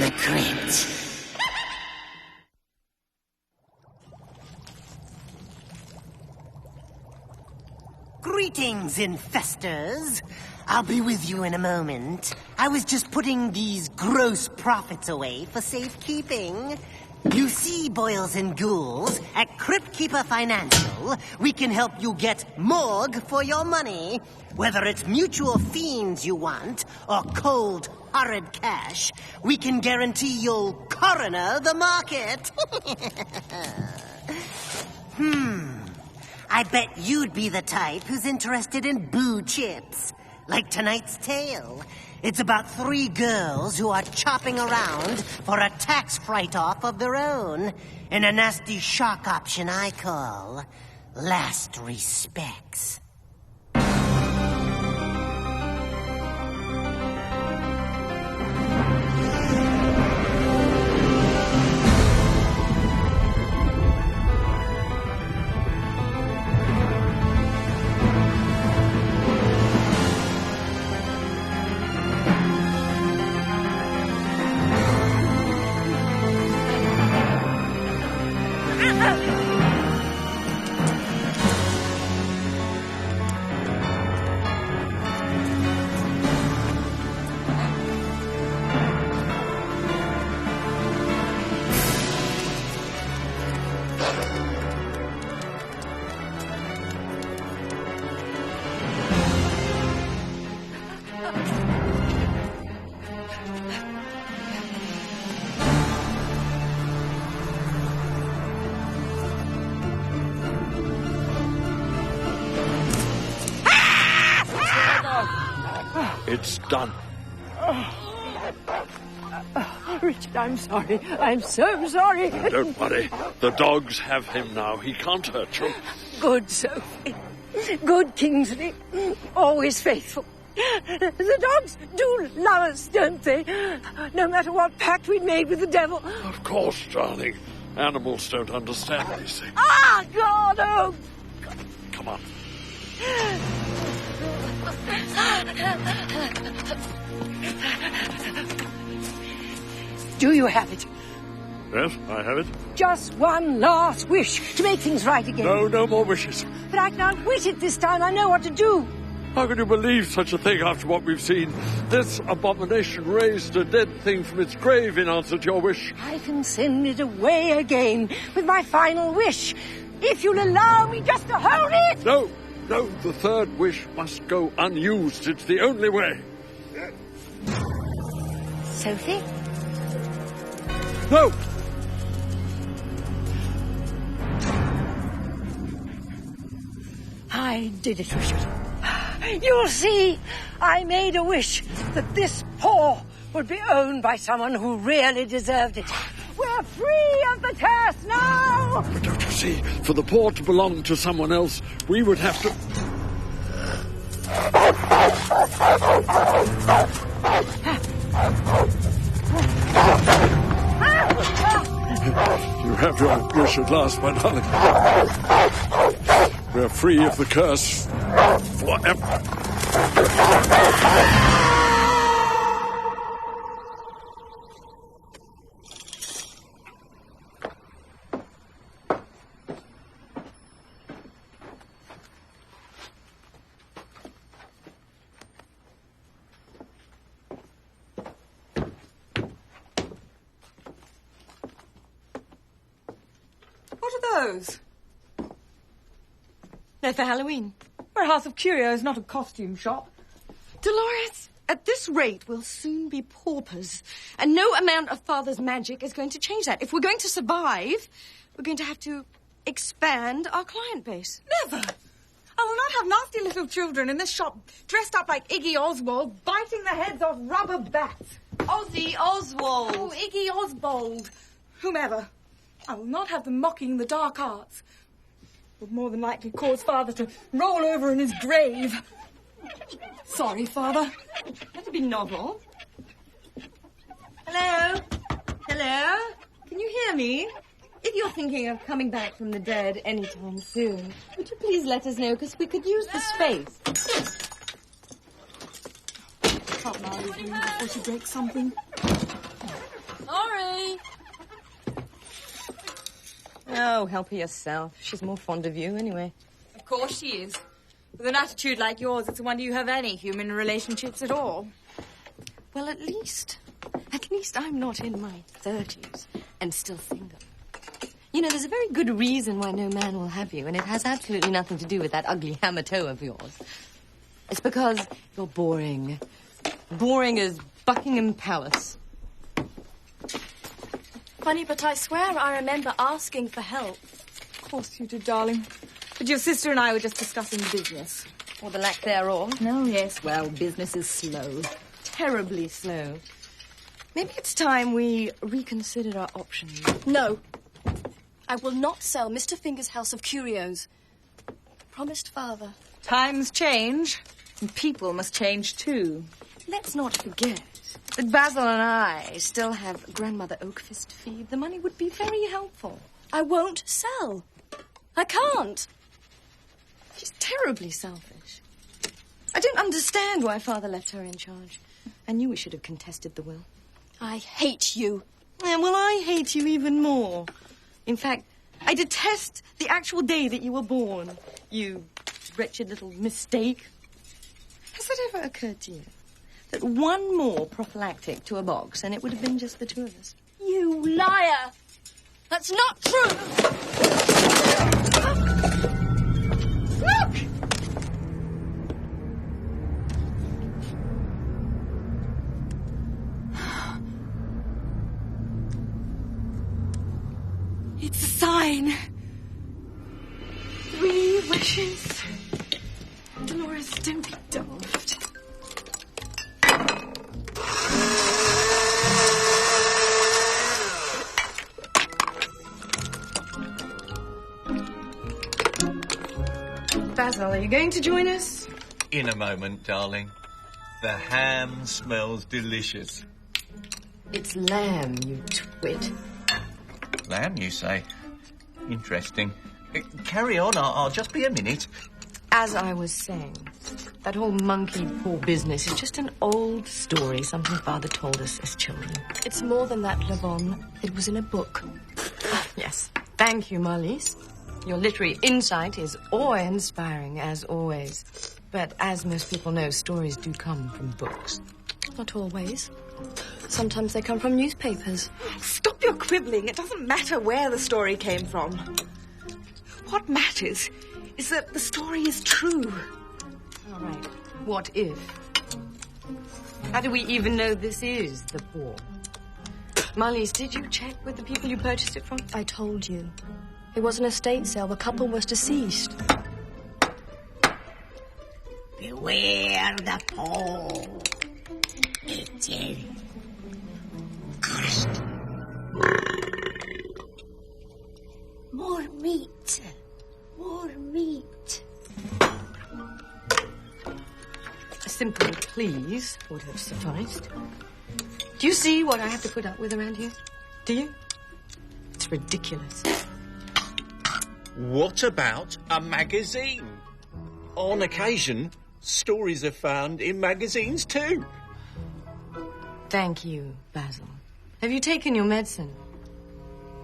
the crypt. Greetings, infestors. I'll be with you in a moment. I was just putting these gross profits away for safekeeping. You see, boils and ghouls, at Crypt Keeper Financial, we can help you get morgue for your money. Whether it's mutual fiends you want, or cold, horrid cash, we can guarantee you'll coroner the market. I bet you'd be the type who's interested in boo chips. Like tonight's tale. It's about 3 girls who are chopping around for a tax write-off of their own in a nasty shock option I call Last Respects. It's done. Richard, I'm sorry. I'm so sorry. Don't worry. The dogs have him now. He can't hurt you. Good Sophie. Good Kingsley. Always faithful. The dogs do love us, don't they? No matter what pact we'd made with the devil. Of course, darling. Animals don't understand these things. Ah, God, oh! Come on. Do you have it? Yes, I have it. Just one last wish to make things right again. No more wishes. But I can outwit it this time. I know what to do. How can you believe such a thing after what we've seen? This abomination raised a dead thing from its grave in answer to your wish. I can send it away again with my final wish. If you'll allow me just to hold it. No, the third wish must go unused. It's the only way. Sophie? No! I did it, Richard. You'll see, I made a wish that this paw would be owned by someone who really deserved it. We're free of the curse now! But don't you see, for the paw to belong to someone else, we would have to... You have your wish at last, my darling. We're free of the curse forever. What are those? They're for Halloween. We're a house of curios, not a costume shop. Dolores, at this rate, we'll soon be paupers. And no amount of Father's magic is going to change that. If we're going to survive, we're going to have to expand our client base. Never! I will not have nasty little children in this shop dressed up like Iggy Oswald, biting the heads off rubber bats. Ozzy Oswald. Oh, Iggy Oswald. Whomever. I will not have them mocking the dark arts. Would more than likely cause Father to roll over in his grave. Sorry, Father. That'd be novel. Hello? Hello? Can you hear me? If you're thinking of coming back from the dead anytime soon, would you please let us know, because we could use the space. Can't now leave me before she breaks something. Oh, help her yourself. She's more fond of you, anyway. Of course she is. With an attitude like yours, it's a wonder you have any human relationships at all. Well, at least I'm not in my 30s and still single. You know, there's a very good reason why no man will have you, and it has absolutely nothing to do with that ugly hammer toe of yours. It's because you're boring. Boring as Buckingham Palace. Funny, but I swear I remember asking for help. Of course you did, darling. But your sister and I were just discussing business. Or the lack thereof. Oh, yes. Well, business is slow. Terribly slow. Maybe it's time we reconsider our options. No. I will not sell Mr. Finger's House of Curios. Promised father. Times change, and people must change too. Let's not forget that Basil and I still have Grandmother Oakfist to feed. The money would be very helpful. I won't sell. I can't. She's terribly selfish. I don't understand why Father left her in charge. I knew we should have contested the will. I hate you. Yeah, well, I hate you even more. In fact, I detest the actual day that you were born. You wretched little mistake. Has it ever occurred to you that one more prophylactic to a box and it would have been just the two of us? You liar! That's not true! Look! It's a sign. 3 wishes. Dolores, don't be daft. Basil, are you going to join us? In a moment, darling. The ham smells delicious. It's lamb, you twit. Lamb, you say? Interesting. Carry on, I'll just be a minute. As I was saying, that whole monkey paw business is just an old story, something Father told us as children. It's more than that, Levon. It was in a book. Yes. Thank you, Marlies. Your literary insight is awe-inspiring, as always. But as most people know, stories do come from books. Not always. Sometimes they come from newspapers. Stop your quibbling. It doesn't matter where the story came from. What matters is that the story is true. All right. What if? How do we even know this is the paw? Marlies, did you check with the people you purchased it from? I told you. It was an estate sale. The couple was deceased. Beware the paw. It's cursed. More meat. More meat. A simple please would have sufficed. Do you see what I have to put up with around here? Do you? It's ridiculous. What about a magazine? On occasion, stories are found in magazines too. Thank you, Basil. Have you taken your medicine?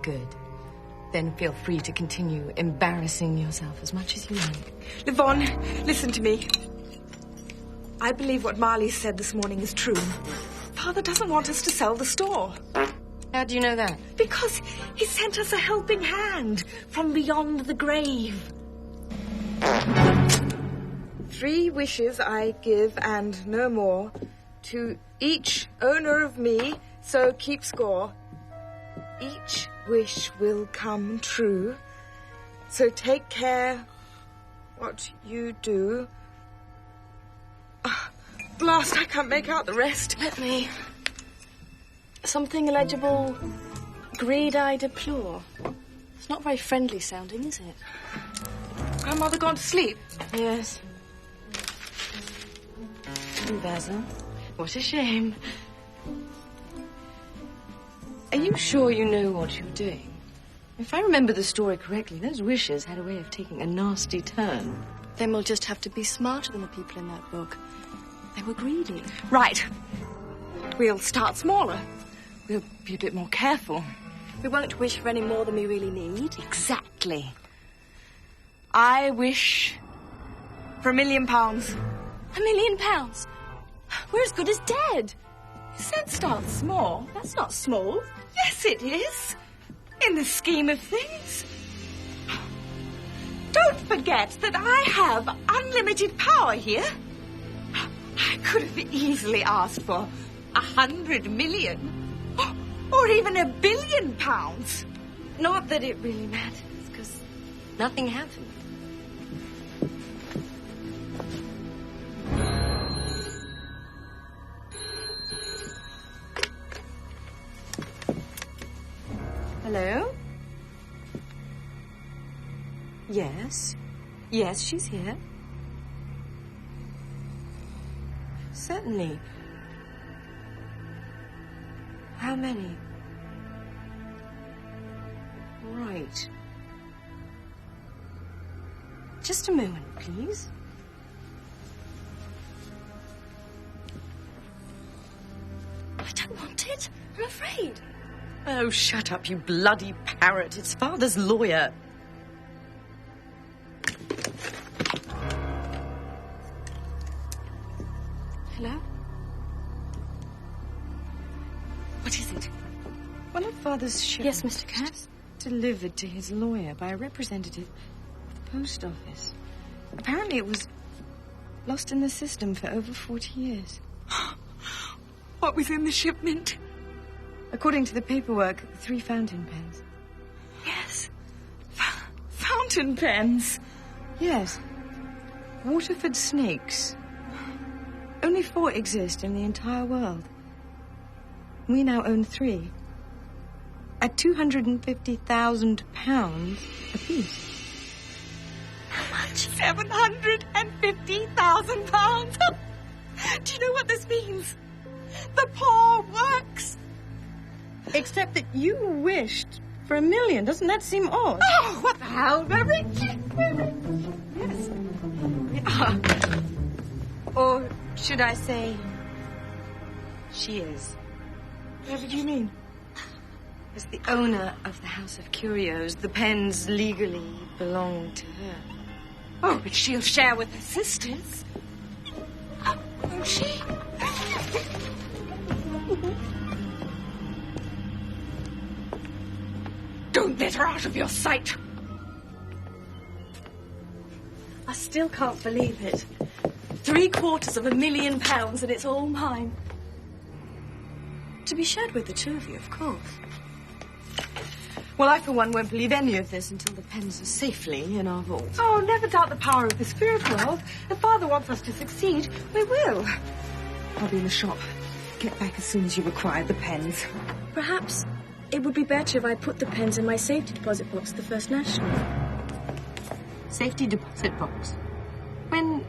Good. Then feel free to continue embarrassing yourself as much as you like. Levon, listen to me. I believe what Marley said this morning is true. Father doesn't want us to sell the store. How do you know that? Because he sent us a helping hand from beyond the grave. 3 wishes I give, and no more, to each owner of me, so keep score. Each wish will come true, so take care what you do. At last, I can't make out the rest. Let me. Something illegible. Greed I deplore. It's not very friendly sounding, is it? Grandmother gone to sleep? Yes. Basil, what a shame. Are you sure you know what you're doing? If I remember the story correctly, those wishes had a way of taking a nasty turn. Then we'll just have to be smarter than the people in that book. They were greedy. Right. We'll start smaller. We'll be a bit more careful. We won't wish for any more than we really need. Exactly. I wish for £1 million. £1 million? We're as good as dead. You said start small. That's not small. Yes, it is. In the scheme of things. Don't forget that I have unlimited power here. I could have easily asked for 100 million. Or even £1 billion. Not that it really matters, because nothing happened. Hello? Yes. Yes, she's here. Certainly. How many? Right. Just a moment, please. I don't want it. I'm afraid. Oh, shut up, you bloody parrot. It's Father's lawyer. Hello? What is it? One of Father's shipments. Yes, Mr. Katz? Delivered to his lawyer by a representative of the post office. Apparently it was lost in the system for over 40 years. What was in the shipment? According to the paperwork, 3 fountain pens. Yes. Fountain pens. Yes. Waterford snakes. Only 4 exist in the entire world. We now own 3. At £250,000 apiece. How much? £750,000. Do you know what this means? The poor works. Except that you wished for £1 million. Doesn't that seem odd? Oh, what the hell? Very Yes. Or should I say, she is. Whatever do you mean? As the owner of the House of Curios, the pens legally belong to her. Oh, but she'll share with her sisters. Won't she? Don't let her out of your sight. I still can't believe it. £750,000 million and it's all mine. To be shared with the 2 of you, of course. Well, I, for one, won't believe any of this until the pens are safely in our vault. Oh, never doubt the power of the spirit world. If Father wants us to succeed, we will. I'll be in the shop. Get back as soon as you require the pens. Perhaps it would be better if I put the pens in my safety deposit box at the First National. Safety deposit box. When?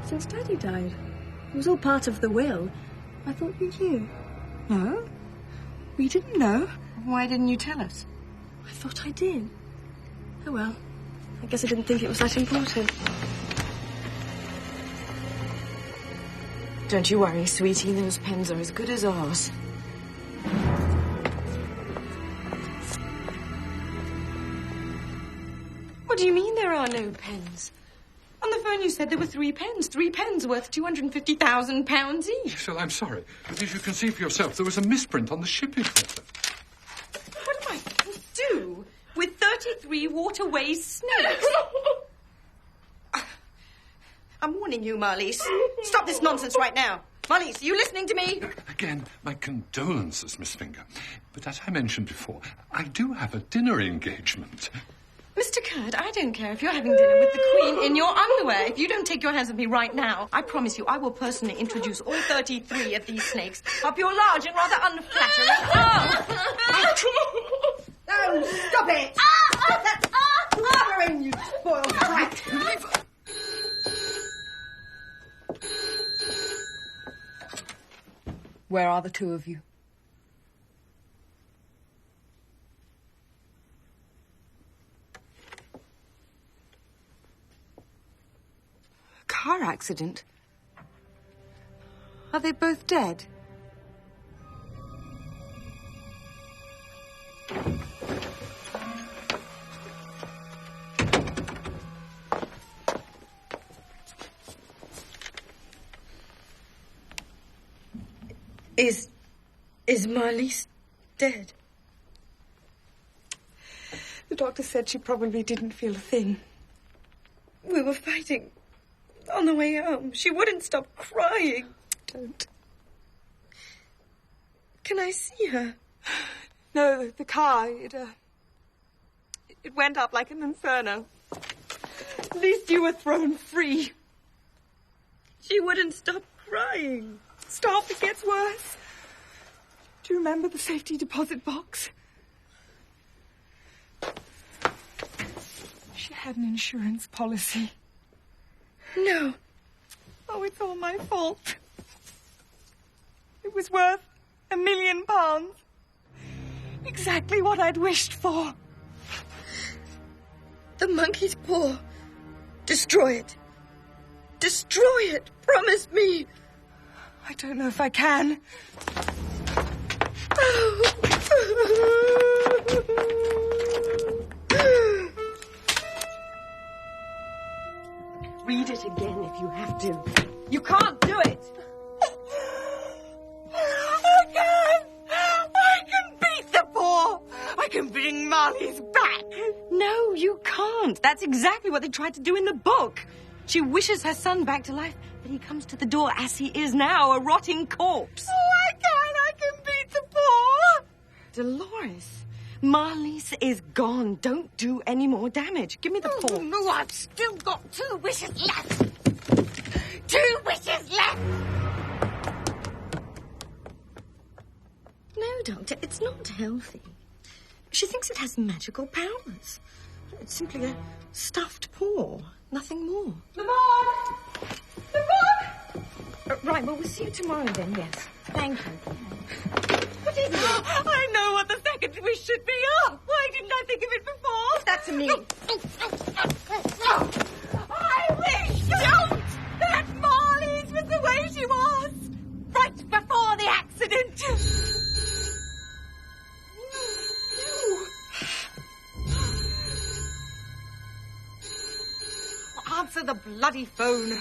Since Daddy died. It was all part of the will. I thought you knew. No? We didn't know. Why didn't you tell us? I thought I did. Oh well. I guess I didn't think it was that important. Don't you worry, sweetie. Those pens are as good as ours. What do you mean there are no pens? On the phone you said there were 3 pens. 3 pens worth £250,000 each. Cecil, I'm sorry. But as you can see for yourself, there was a misprint on the shipping letter. What am I supposed to do with 33 waterways snakes? I'm warning you, Marlies. Stop this nonsense right now. Marlies, are you listening to me? Again, my condolences, Miss Finger. But as I mentioned before, I do have a dinner engagement. Mr. Curd, I don't care if you're having dinner with the Queen in your underwear. If you don't take your hands off me right now, I promise you I will personally introduce all 33 of these snakes up your large and rather unflattering arm. Oh, stop it! Stop that blathering, you spoiled brat! Where are the 2 of you? Car accident? Are they both dead? Is Marlies dead? The doctor said she probably didn't feel a thing. We were fighting on the way home. She wouldn't stop crying. Don't. Can I see her? No, the car, it went up like an inferno. At least you were thrown free. She wouldn't stop crying. Stop, it gets worse. Do you remember the safety deposit box? She had an insurance policy. No. Oh, it's all my fault. It was worth £1 million. Exactly what I'd wished for. The monkey's paw. Destroy it. Destroy it. Promise me. I don't know if I can. Read it again if you have to. You can't do it. I can. I can beat the paw. I can bring Marlies back. No, you can't. That's exactly what they tried to do in the book. She wishes her son back to life, but he comes to the door as he is now, a rotting corpse. Oh, I can beat the paw. Dolores, Marlies is gone. Don't do any more damage. Give me the paw. No, I've still got 2 wishes left. 2 wishes left. No, Doctor, it's not healthy. She thinks it has magical powers. It's simply a stuffed paw. Nothing more. Lamont! Lamont! Right, well, we'll see you tomorrow then, yes. Thank you. What is it? I know what the second wish should be. Oh, why didn't I think of it before? That's me. I wish that Marlies was the way she was right before the accident. Answer the bloody phone.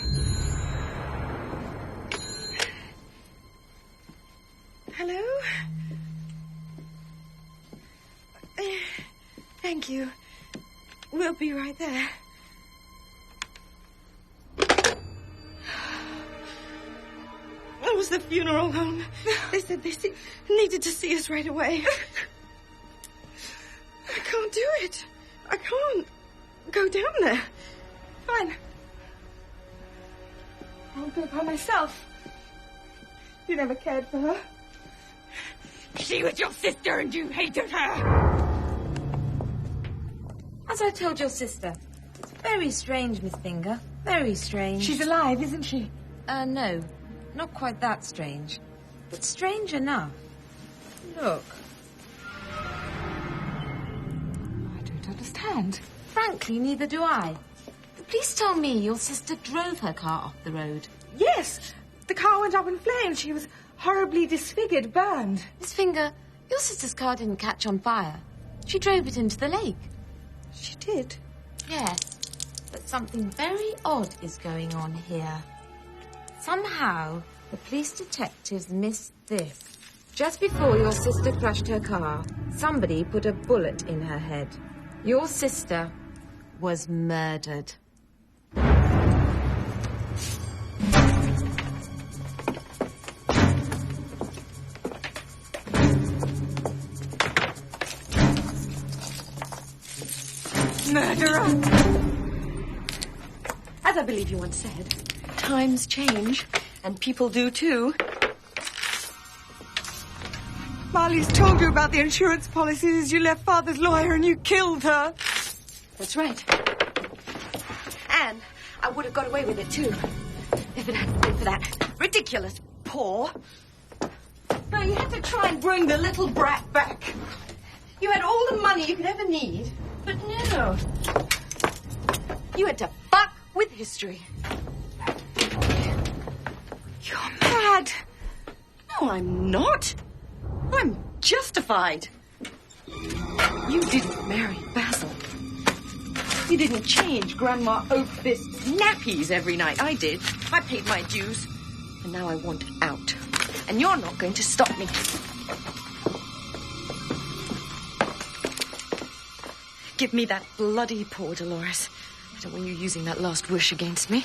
Hello? Thank you. We'll be right there. That was the funeral home. They said they needed to see us right away. I can't do it. I can't go down there. Fine. I'll go by myself. You never cared for her. She was your sister and you hated her. As I told your sister, it's very strange, Miss Finger. Very strange. She's alive, isn't she? No. Not quite that strange. But strange enough. Look. I don't understand. Frankly, neither do I. Please tell me your sister drove her car off the road. Yes. The car went up in flames. She was horribly disfigured, burned. Miss Finger, your sister's car didn't catch on fire. She drove it into the lake. She did? Yes. But something very odd is going on here. Somehow, the police detectives missed this. Just before your sister crashed her car, somebody put a bullet in her head. Your sister was murdered. Murderer! As I believe you once said, times change, and people do too. Marlies told you about the insurance policies. You left Father's lawyer and you killed her. That's right. And I would have got away with it too, if it hadn't been for that ridiculous paw. No, you had to try and bring the little brat back. You had all the money you could ever need, but no. You had to fuck with history. You're mad. No, I'm not. I'm justified. You didn't marry Basil. You didn't change Grandma Oakfist's nappies every night. I did. I paid my dues. And now I want out. and you're not going to stop me. Give me that bloody paw, Dolores. I don't want you using that last wish against me.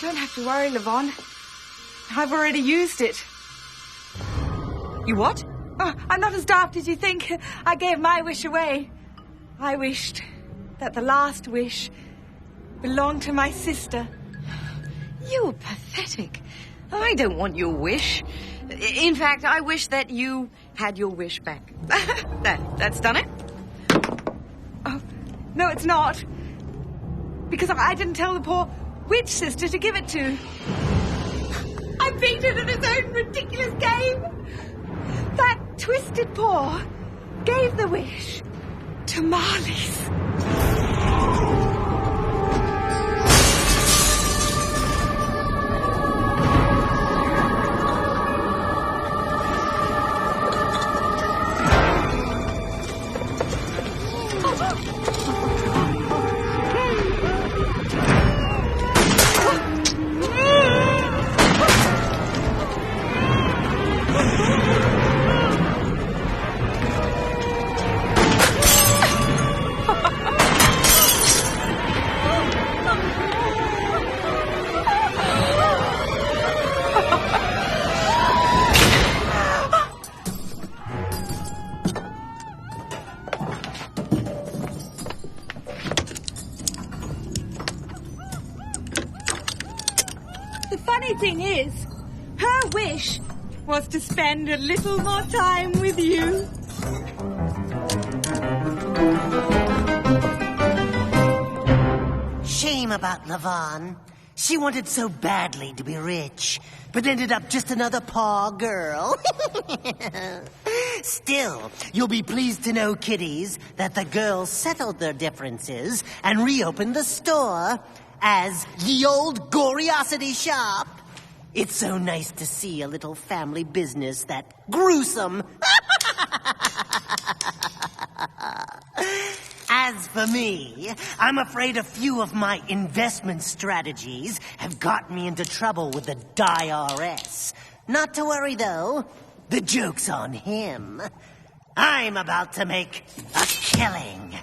Don't have to worry, Levon. I've already used it. You what? Oh, I'm not as daft as you think. I gave my wish away. I wished that the last wish belonged to my sister. You're pathetic. I don't want your wish. In fact, I wish that you had your wish back. That's done it? Oh, no, it's not. Because I didn't tell the poor witch sister to give it to. I beat it at its own ridiculous game. That twisted paw gave the wish to Marlies. The funny thing is, her wish was to spend a little more time with you. Shame about Levon. She wanted so badly to be rich, but ended up just another paw girl. Still, you'll be pleased to know, kiddies, that the girls settled their differences and reopened the store as Ye Old Goriosity Shop. It's so nice to see a little family business that gruesome. As for me, I'm afraid a few of my investment strategies have got me into trouble with the IRS. Not to worry, though. The joke's on him. I'm about to make a killing.